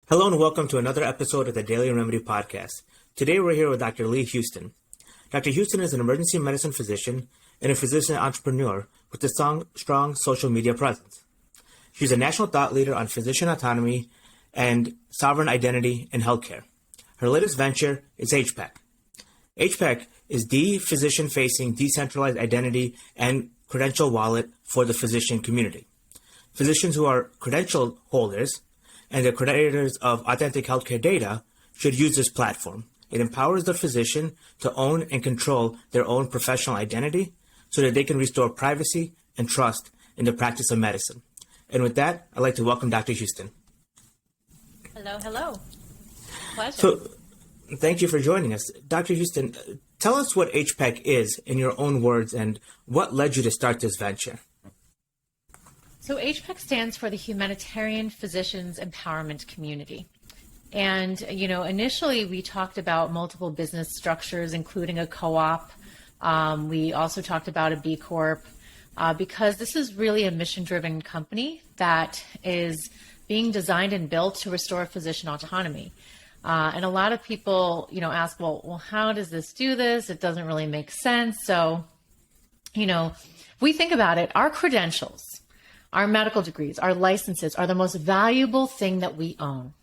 Hello and welcome to another episode of the Daily Remedy Podcast. Today we're here with Dr. Leah Houston. Dr. Houston is an emergency medicine physician and a physician entrepreneur with a strong social media presence. She's a national thought leader on physician autonomy and sovereign identity in healthcare. Her latest venture is HPEC. HPEC is the physician-facing decentralized identity and credential wallet for the physician community. Physicians who are credential holders and the creators of authentic healthcare data should use this platform. It empowers the physician to own and control their own professional identity so that they can restore privacy and trust in the practice of medicine. And with that, I'd like to welcome Dr. Houston. Hello. Pleasure. So, thank you for joining us. Dr. Houston, tell us what HPEC is in your own words and what led you to start this venture. So HPEC stands for the Humanitarian Physicians Empowerment Community. And, initially we talked about multiple business structures, including a co-op. We also talked about a B Corp, because this is really a mission-driven company that is being designed and built to restore physician autonomy. And a lot of people, ask, well, how does this do this? It doesn't really make sense. So, if we think about it, our credentials, our medical degrees, our licenses are the most valuable thing that we own.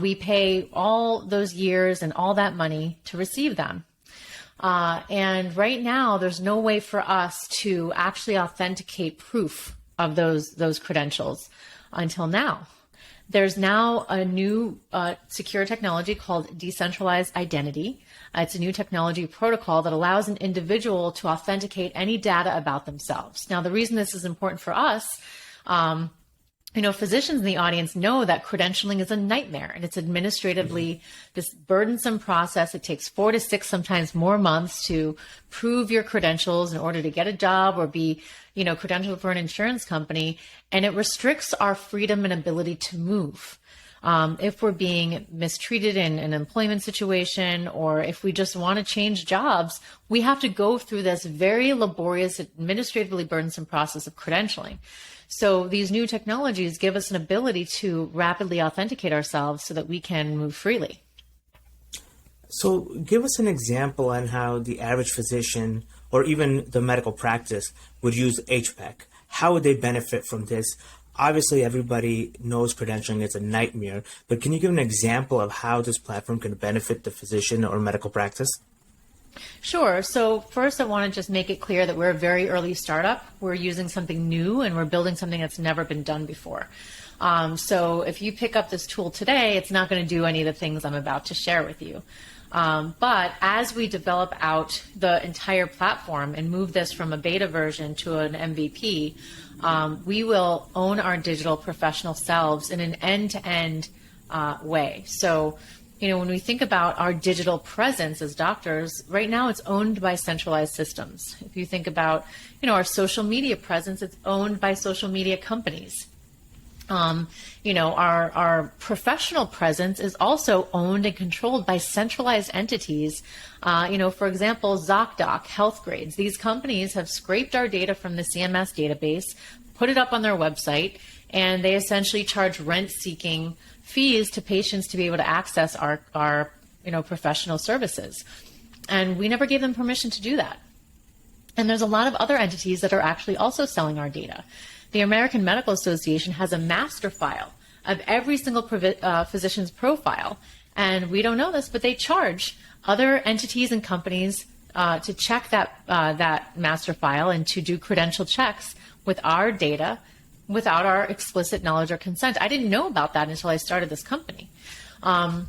We pay all those years and all that money to receive them. And right now, there's no way for us to actually authenticate proof of those credentials until now. There's now a new secure technology called decentralized identity. It's a new technology protocol that allows an individual to authenticate any data about themselves. Now, the reason this is important for us, physicians in the audience know that credentialing is a nightmare, and it's administratively this burdensome process. It takes 4 to 6, sometimes more months to prove your credentials in order to get a job or be, credentialed for an insurance company. And it restricts our freedom and ability to move. If we're being mistreated in an employment situation, or if we just want to change jobs, we have to go through this very laborious, administratively burdensome process of credentialing. So these new technologies give us an ability to rapidly authenticate ourselves so that we can move freely. So give us an example on how the average physician or even the medical practice would use HPEC. How would they benefit from this? Obviously, everybody knows credentialing is a nightmare, but can you give an example of how this platform can benefit the physician or medical practice? Sure. So first, I want to just make it clear that we're a very early startup. We're using something new and we're building something that's never been done before. So if you pick up this tool today, it's not going to do any of the things I'm about to share with you. But as we develop out the entire platform and move this from a beta version to an MVP, we will own our digital professional selves in an end-to-end way. So, when we think about our digital presence as doctors, right now it's owned by centralized systems. If you think about, our social media presence, it's owned by social media companies. Our professional presence is also owned and controlled by centralized entities. For example, ZocDoc, Health Grades. These companies have scraped our data from the CMS database, put it up on their website, and they essentially charge rent-seeking fees to patients to be able to access our professional services. And we never gave them permission to do that. And there's a lot of other entities that are actually also selling our data. The American Medical Association has a master file of every single physician's profile. And we don't know this, but they charge other entities and companies to check that master file and to do credential checks with our data without our explicit knowledge or consent. I didn't know about that until I started this company. And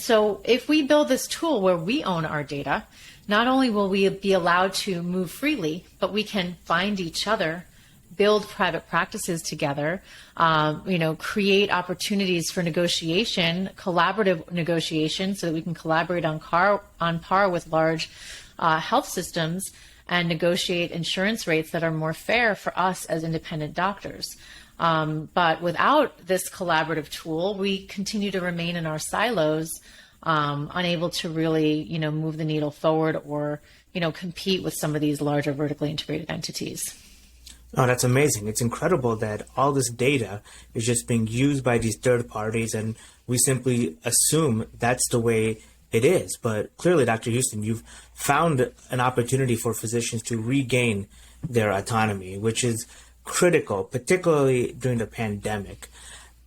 so if we build this tool where we own our data, not only will we be allowed to move freely, but we can find each other, build private practices together, create opportunities for negotiation, collaborative negotiation, so that we can collaborate on par with large health systems and negotiate insurance rates that are more fair for us as independent doctors. But without this collaborative tool, we continue to remain in our silos, unable to really, move the needle forward or, compete with some of these larger vertically integrated entities. Oh, that's amazing. It's incredible that all this data is just being used by these third parties, and we simply assume that's the way it is. But clearly, Dr. Houston, you've found an opportunity for physicians to regain their autonomy, which is critical, particularly during the pandemic.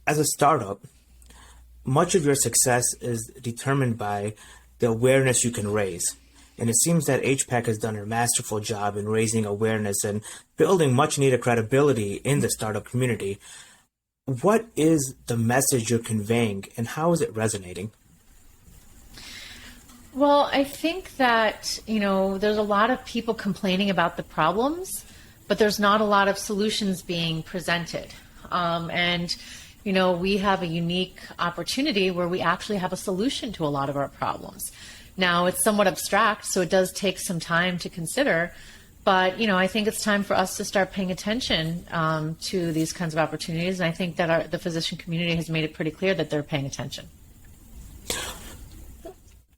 As a startup, much of your success is determined by the awareness you can raise. And it seems that HPEC has done a masterful job in raising awareness and building much needed credibility in the startup community. What is the message you're conveying and how is it resonating? Well, I think that, there's a lot of people complaining about the problems, but there's not a lot of solutions being presented. We have a unique opportunity where we actually have a solution to a lot of our problems. Now, it's somewhat abstract, so it does take some time to consider. But, I think it's time for us to start paying attention to these kinds of opportunities. And I think that the physician community has made it pretty clear that they're paying attention.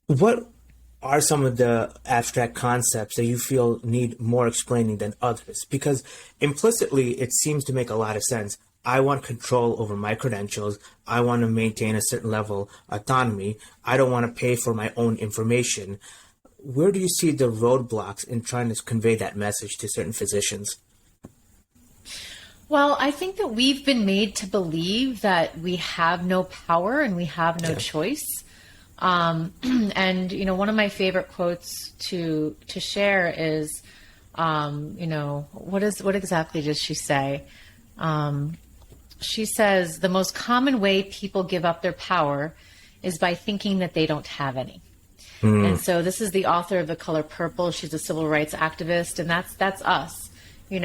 What are some of the abstract concepts that you feel need more explaining than others? Because implicitly, it seems to make a lot of sense. I want control over my credentials. I want to maintain a certain level of autonomy. I don't want to pay for my own information. Where do you see the roadblocks in trying to convey that message to certain physicians? Well, I think that we've been made to believe that we have no power and we have no choice. One of my favorite quotes to share is, what exactly does she say? She says, the most common way people give up their power is by thinking that they don't have any. And so this is the author of The Color Purple. She's a civil rights activist, and that's us. It's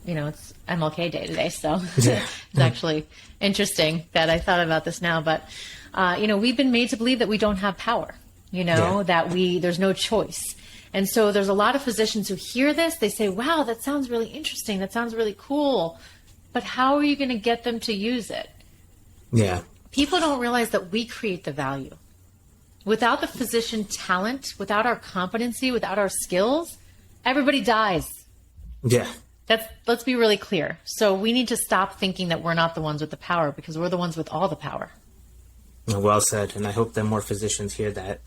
MLK Day today, so it's actually interesting that I thought about this now. But, we've been made to believe that we don't have power, that there's no choice. And so there's a lot of physicians who hear this, they say, wow, that sounds really interesting. That sounds really cool. But how are you going to get them to use it? Yeah. People don't realize that we create the value. Without the physician talent, without our competency, without our skills, everybody dies. Yeah. Let's be really clear. So we need to stop thinking that we're not the ones with the power because we're the ones with all the power. Well said. And I hope that more physicians hear that.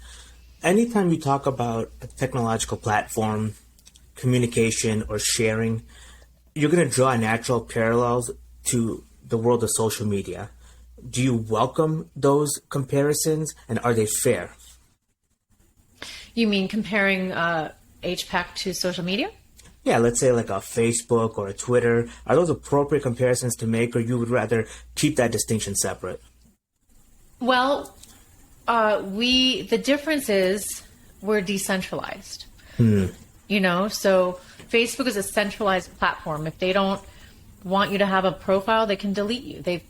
Anytime you talk about a technological platform, communication, or sharing, you're going to draw natural parallels to the world of social media. Do you welcome those comparisons, and are they fair? You mean comparing HPEC to social media? Yeah, let's say like a Facebook or a Twitter. Are those appropriate comparisons to make, or you would rather keep that distinction separate? Well, the difference is we're decentralized. So Facebook is a centralized platform. If they don't want you to have a profile, they can delete you. They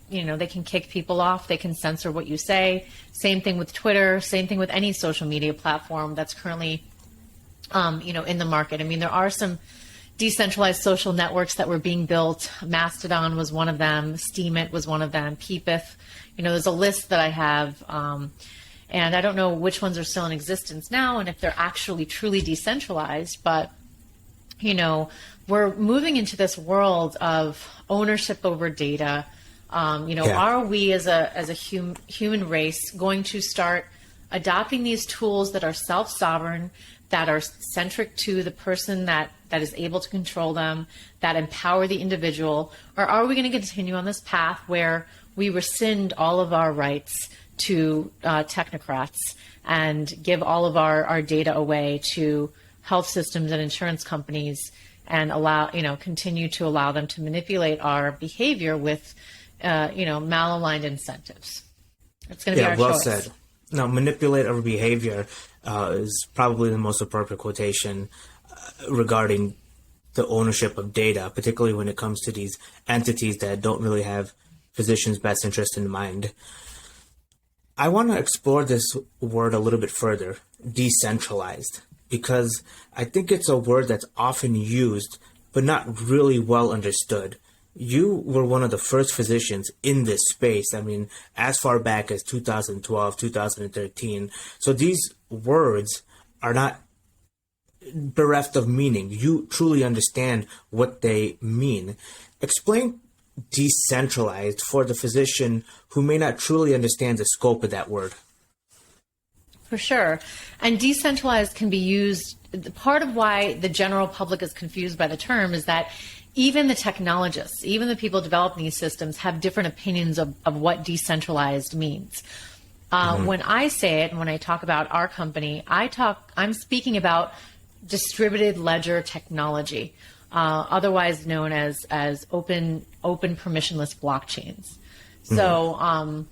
can kick people off. They can censor what you say. Same thing with Twitter. Same thing with any social media platform that's currently, in the market. I mean, there are some decentralized social networks that were being built. Mastodon was one of them. Steemit was one of them. PPIF. There's a list that I have. And I don't know which ones are still in existence now and if they're actually truly decentralized, but, we're moving into this world of ownership over data. Are we as a human race going to start adopting these tools that are self-sovereign, that are centric to the person that is able to control them, that empower the individual, or are we going to continue on this path where we rescind all of our rights to technocrats and give all of our data away to health systems and insurance companies and continue to allow them to manipulate our behavior with, malaligned incentives? It's going to be our well choice. Said. Now, manipulate our behavior is probably the most appropriate quotation regarding the ownership of data, particularly when it comes to these entities that don't really have physicians' best interest in mind. I want to explore this word a little bit further, decentralized, because I think it's a word that's often used, but not really well understood. You were one of the first physicians in this space. I mean, as far back as 2012, 2013. So these words are not bereft of meaning. You truly understand what they mean. Explain decentralized for the physician who may not truly understand the scope of that word. For sure. And decentralized can be used. Part of why the general public is confused by the term is that even the technologists, even the people developing these systems have different opinions of what decentralized means. When I say it, and when I talk about our company, I'm speaking about distributed ledger technology, otherwise known as open permissionless blockchains. So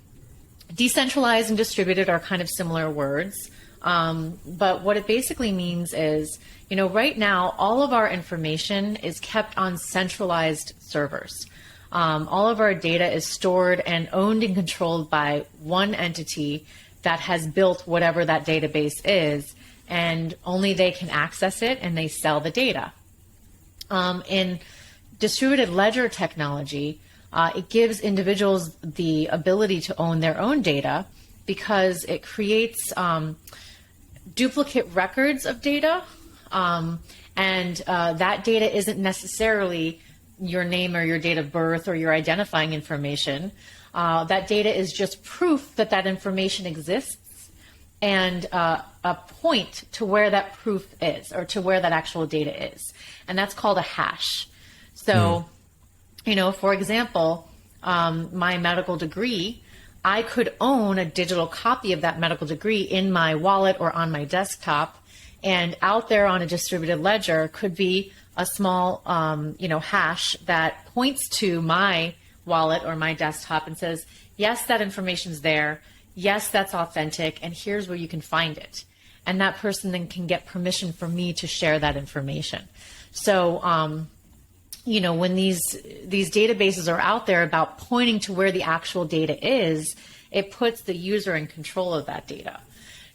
decentralized and distributed are kind of similar words. But what it basically means is, right now, all of our information is kept on centralized servers. All of our data is stored and owned and controlled by one entity that has built whatever that database is, and only they can access it and they sell the data. In distributed ledger technology, it gives individuals the ability to own their own data because it creates duplicate records of data, and that data isn't necessarily your name or your date of birth or your identifying information. That data is just proof that that information exists and a point to where that proof is or to where that actual data is. And that's called a hash. So, for example, my medical degree, I could own a digital copy of that medical degree in my wallet or on my desktop, and out there on a distributed ledger could be a small, hash that points to my wallet or my desktop and says, yes, that information's there. Yes, that's authentic. And here's where you can find it. And that person then can get permission for me to share that information. So, when these databases are out there about pointing to where the actual data is, it puts the user in control of that data.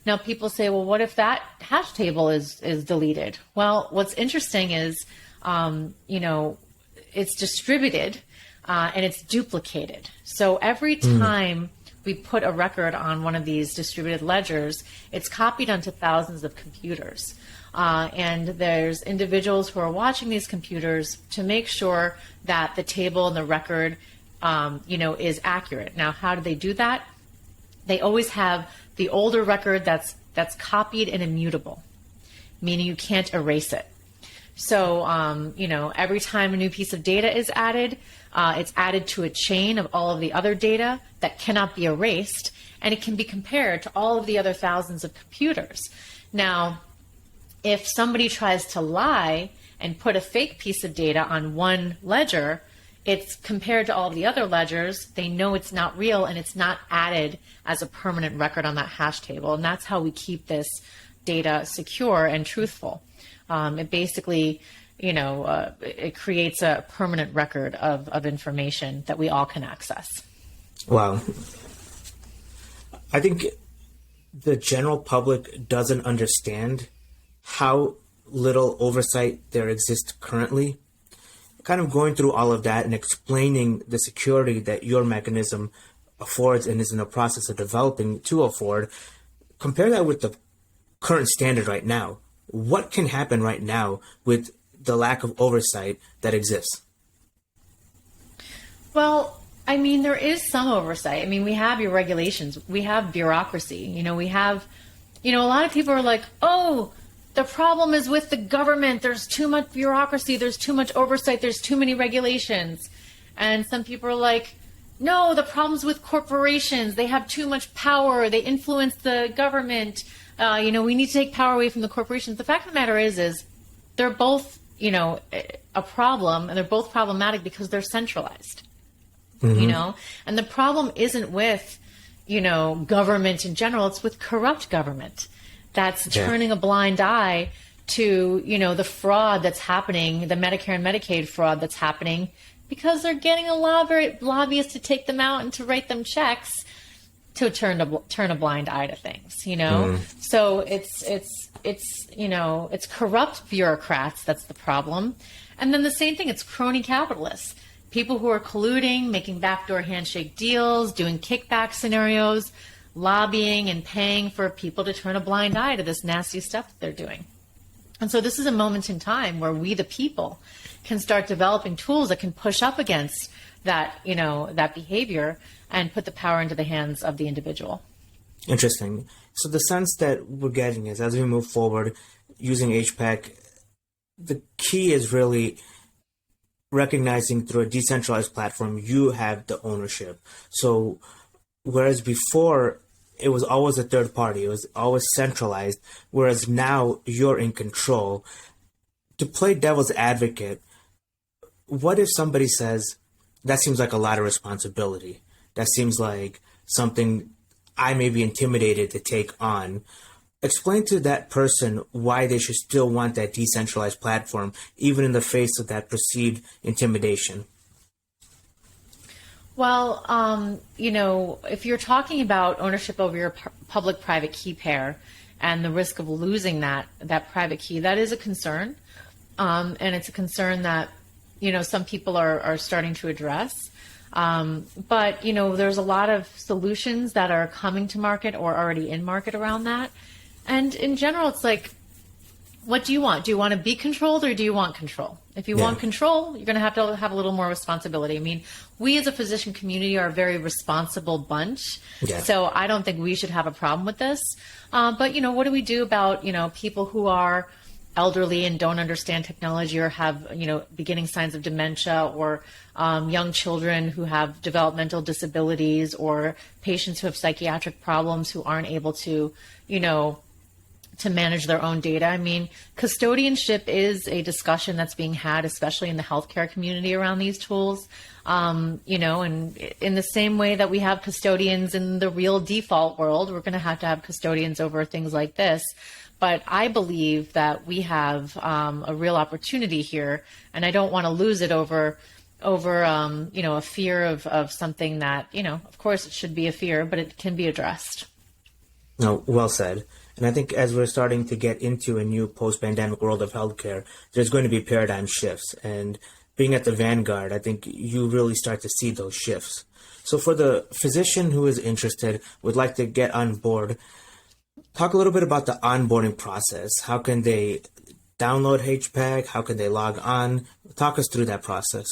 Now, people say, well, what if that hash table is deleted? Well, what's interesting is, it's distributed and it's duplicated. So every time we put a record on one of these distributed ledgers, it's copied onto thousands of computers. And there's individuals who are watching these computers to make sure that the table and the record, is accurate. Now, how do they do that? They always have the older record that's copied and immutable, meaning you can't erase it. So, every time a new piece of data is added, it's added to a chain of all of the other data that cannot be erased, and it can be compared to all of the other thousands of computers. Now, if somebody tries to lie and put a fake piece of data on one ledger, it's compared to all the other ledgers. They know it's not real and it's not added as a permanent record on that hash table. And that's how we keep this data secure and truthful. It basically, it creates a permanent record of information that we all can access. Wow. I think the general public doesn't understand how little oversight there exists currently. Kind of going through all of that and explaining the security that your mechanism affords and is in the process of developing to afford, compare that with the current standard right now. What can happen right now with the lack of oversight that exists? Well, there is some oversight. We have your regulations. We have bureaucracy. We have, a lot of people are like, oh, the problem is with the government. There's too much bureaucracy. There's too much oversight. There's too many regulations. And some people are like, no, the problem's with corporations. They have too much power. They influence the government. We need to take power away from the corporations. The fact of the matter is they're both, a problem, and they're both problematic because they're centralized, and the problem isn't with, government in general. It's with corrupt government that's turning a blind eye to, the fraud that's happening, the Medicare and Medicaid fraud that's happening, because they're getting a lobbyist to take them out and to write them checks to turn a blind eye to things, So it's corrupt bureaucrats that's the problem. And then the same thing, it's crony capitalists, people who are colluding, making backdoor handshake deals, doing kickback scenarios, lobbying and paying for people to turn a blind eye to this nasty stuff that they're doing. And so this is a moment in time where we, the people, can start developing tools that can push up against that, that behavior and put the power into the hands of the individual. Interesting. So the sense that we're getting is as we move forward using HPEC, the key is really recognizing through a decentralized platform, you have the ownership. So whereas before it was always a third party, it was always centralized, whereas now you're in control. To play devil's advocate, what if somebody says, that seems like a lot of responsibility? That seems like something I may be intimidated to take on. Explain to that person why they should still want that decentralized platform, even in the face of that perceived intimidation. Well, if you're talking about ownership over your public-private key pair and the risk of losing that private key, that is a concern. And it's a concern that, some people are starting to address. But there's a lot of solutions that are coming to market or already in market around that. And in general, it's like, what do you want? Do you want to be controlled or do you want control? If you want control, you're going to have a little more responsibility. I mean, we as a physician community are a very responsible bunch. Yeah. So I don't think we should have a problem with this. But, what do we do about, people who are elderly and don't understand technology or have, beginning signs of dementia, or young children who have developmental disabilities, or patients who have psychiatric problems who aren't able to, to manage their own data. I mean, custodianship is a discussion that's being had, especially in the healthcare community around these tools. And in the same way that we have custodians in the real default world, we're going to have custodians over things like this. But I believe that we have a real opportunity here, and I don't want to lose it over a fear of something that, of course it should be a fear, but it can be addressed. No, well said. And I think as we're starting to get into a new post-pandemic world of healthcare, there's going to be paradigm shifts. And being at the vanguard, I think you really start to see those shifts. So for the physician who is interested, would like to get on board, talk a little bit about the onboarding process. How can they download HPEC? How can they log on? Talk us through that process.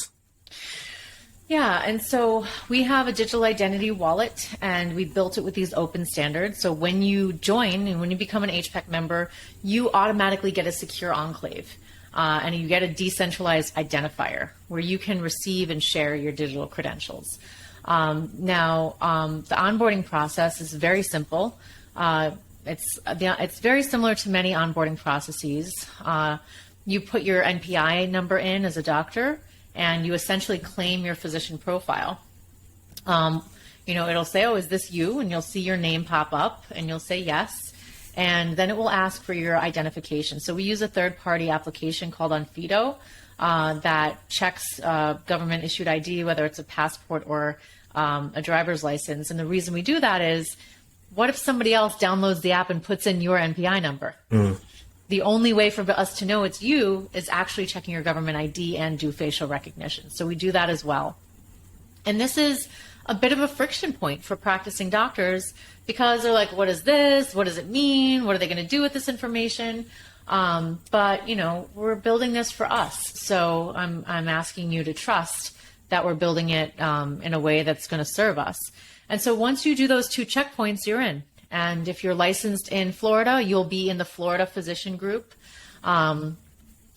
Yeah, and so we have a digital identity wallet, and we built it with these open standards. So when you join and when you become an HPEC member, you automatically get a secure enclave, and you get a decentralized identifier where you can receive and share your digital credentials. Now, the onboarding process is very simple. It's very similar to many onboarding processes. You put your NPI number in as a doctor, and you essentially claim your physician profile. It'll say, oh, is this you? And you'll see your name pop up, and you'll say yes. And then it will ask for your identification. So we use a third-party application called Onfido that checks government-issued ID, whether it's a passport or a driver's license. And the reason we do that is, what if somebody else downloads the app and puts in your NPI number? The only way for us to know it's you is actually checking your government ID and do facial recognition. So we do that as well. And this is a bit of a friction point for practicing doctors because they're like, what is this? What does it mean? What are they going to do with this information? But we're building this for us. So I'm asking you to trust that we're building it in a way that's going to serve us. And so once you do those 2 checkpoints, you're in. And if you're licensed in Florida, you'll be in the Florida physician group.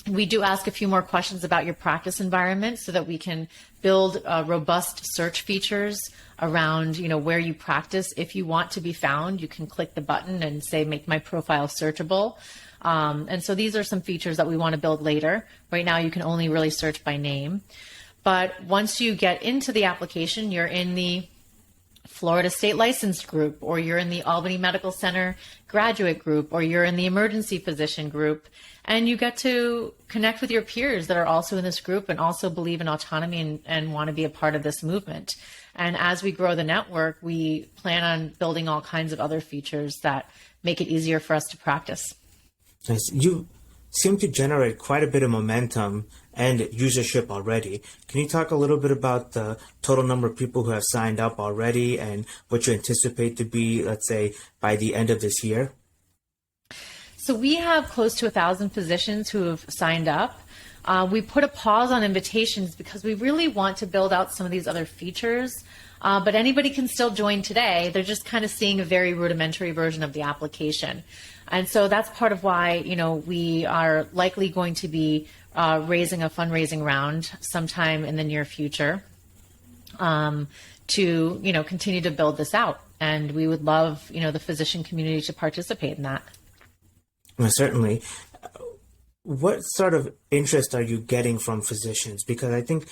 We do ask a few more questions about your practice environment so that we can build robust search features around, where you practice. If you want to be found, you can click the button and say, make my profile searchable. And so these are some features that we want to build later. Right now, you can only really search by name. But once you get into the application, you're in the Florida State Licensed Group, or you're in the Albany Medical Center Graduate Group, or you're in the Emergency Physician Group, and you get to connect with your peers that are also in this group and also believe in autonomy and want to be a part of this movement. And as we grow the network, we plan on building all kinds of other features that make it easier for us to practice. Nice. You seem to generate quite a bit of momentum and usership already. Can you talk a little bit about the total number of people who have signed up already and what you anticipate to be, let's say, by the end of this year? So we have close to 1,000 physicians who have signed up. We put a pause on invitations because we really want to build out some of these other features. But anybody can still join today. They're just kind of seeing a very rudimentary version of the application. And so that's part of why, we are likely going to be raising a fundraising round sometime in the near future to, continue to build this out. And we would love, the physician community to participate in that. Well, certainly. What sort of interest are you getting from physicians? Because I think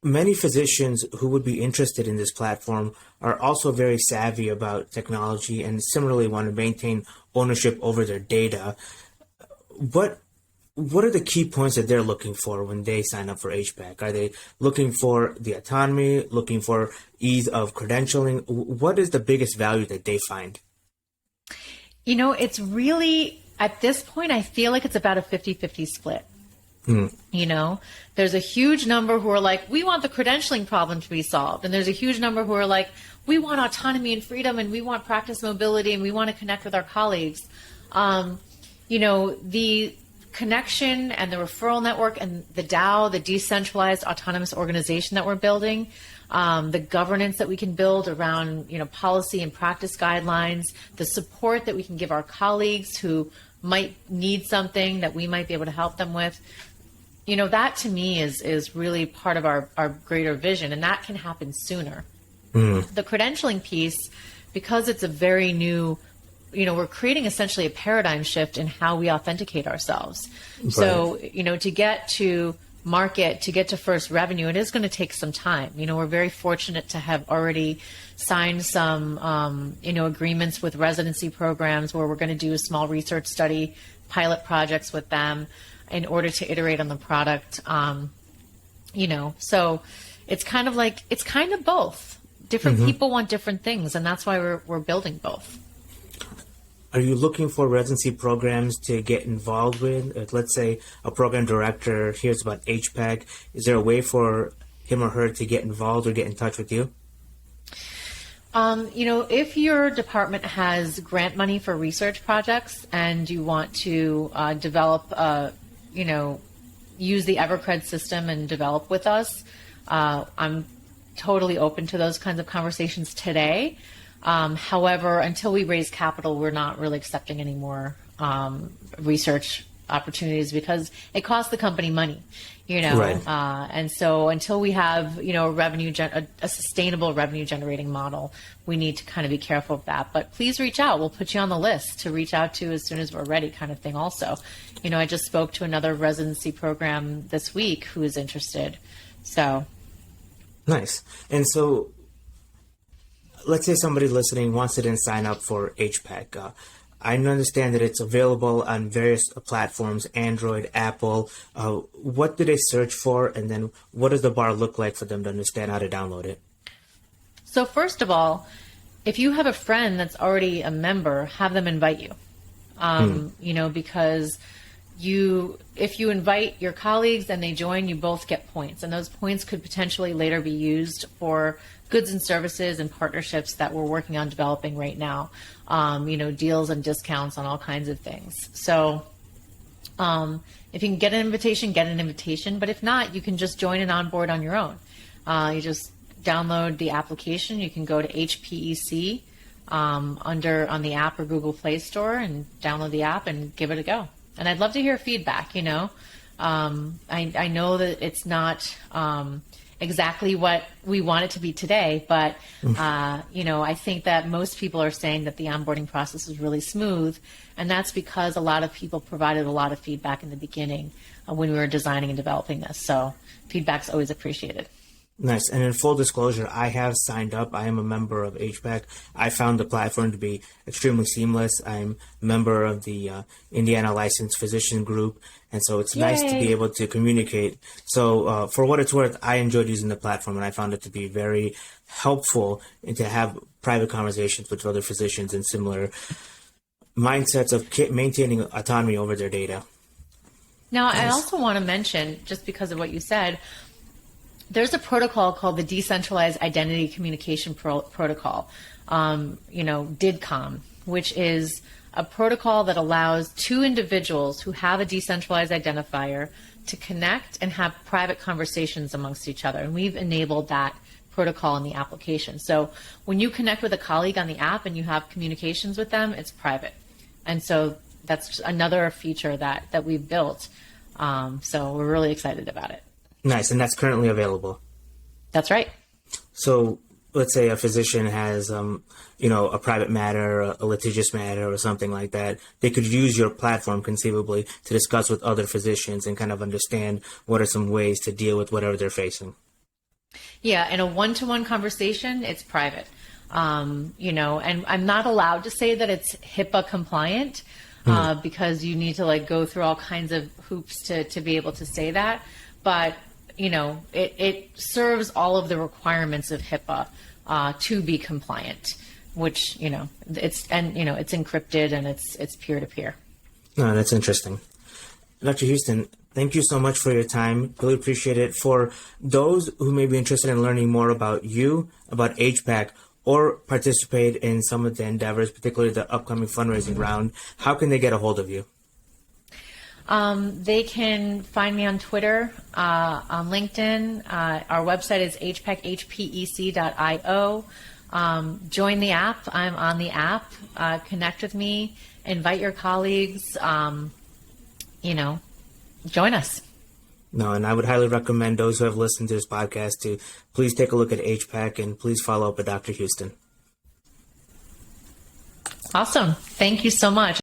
many physicians who would be interested in this platform are also very savvy about technology and similarly want to maintain ownership over their data. What are the key points that they're looking for when they sign up for HPEC? Are they looking for the autonomy, looking for ease of credentialing? What is the biggest value that they find? It's really, at this point, I feel like it's about a 50-50 split. There's a huge number who are like, we want the credentialing problem to be solved. And there's a huge number who are like, we want autonomy and freedom and we want practice mobility and we want to connect with our colleagues. The connection and the referral network and the DAO, the decentralized autonomous organization that we're building, the governance that we can build around, policy and practice guidelines, the support that we can give our colleagues who might need something that we might be able to help them with. That to me is really part of our greater vision, and that can happen sooner. The credentialing piece, because it's a very new, we're creating essentially a paradigm shift in how we authenticate ourselves. Right. So, to get to market, to get to first revenue, it is going to take some time. We're very fortunate to have already signed some, agreements with residency programs where we're going to do a small research study, pilot projects with them in order to iterate on the product. So it's kind of both. Different people want different things, and that's why we're building both. Are you looking for residency programs to get involved with? Let's say a program director hears about HPEC. Is there a way for him or her to get involved or get in touch with you? If your department has grant money for research projects and you want to develop, use the Evercred system and develop with us, I'm totally open to those kinds of conversations today. However, until we raise capital, we're not really accepting any more research opportunities because it costs the company money, Right. And so until we have, a sustainable revenue generating model, we need to kind of be careful of that. But please reach out. We'll put you on the list to reach out to as soon as we're ready, kind of thing also. I just spoke to another residency program this week who is interested. So. Nice. And so let's say somebody listening wants to then sign up for HPEC. I understand that it's available on various platforms, Android, Apple. What do they search for? And then what does the bar look like for them to understand how to download it? So first of all, if you have a friend that's already a member, have them invite you. Because if you invite your colleagues and they join, you both get points. And those points could potentially later be used for goods and services and partnerships that we're working on developing right now. Deals and discounts on all kinds of things. So if you can get an invitation, get an invitation. But if not, you can just join and onboard on your own. You just download the application. You can go to HPEC on the app or Google Play Store and download the app and give it a go. And I'd love to hear feedback. I know that it's not exactly what we want it to be today, but I think that most people are saying that the onboarding process is really smooth, and that's because a lot of people provided a lot of feedback in the beginning when we were designing and developing this. So feedback's always appreciated. Nice. And in full disclosure, I have signed up. I am a member of HPEC. I found the platform to be extremely seamless. I'm a member of the Indiana Licensed Physician Group, and so it's nice to be able to communicate. So for what it's worth, I enjoyed using the platform, and I found it to be very helpful and to have private conversations with other physicians in similar mindsets of maintaining autonomy over their data. Now, I also want to mention, just because of what you said, there's a protocol called the Decentralized Identity Communication Protocol, DIDCOM, which is a protocol that allows two individuals who have a decentralized identifier to connect and have private conversations amongst each other. And we've enabled that protocol in the application. So when you connect with a colleague on the app and you have communications with them, it's private. And so that's another feature that we've built. So we're really excited about it. Nice. And that's currently available. That's right. So let's say a physician has, a private matter, a litigious matter, or something like that. They could use your platform conceivably to discuss with other physicians and kind of understand what are some ways to deal with whatever they're facing. Yeah, in a one-to-one conversation, it's private. And I'm not allowed to say that it's HIPAA compliant because you need to go through all kinds of hoops to be able to say that. But it serves all of the requirements of HIPAA to be compliant, which it's encrypted and it's peer-to-peer. No, that's interesting. Dr. Houston, thank you so much for your time. Really appreciate it. For those who may be interested in learning more about you, about HPEC, or participate in some of the endeavors, particularly the upcoming fundraising round, how can they get a hold of you? They can find me on Twitter, on LinkedIn. Our website is hpec.io. Join the app. I'm on the app. Connect with me. Invite your colleagues. Join us. No, and I would highly recommend those who have listened to this podcast to please take a look at HPEC and please follow up with Dr. Houston. Awesome. Thank you so much.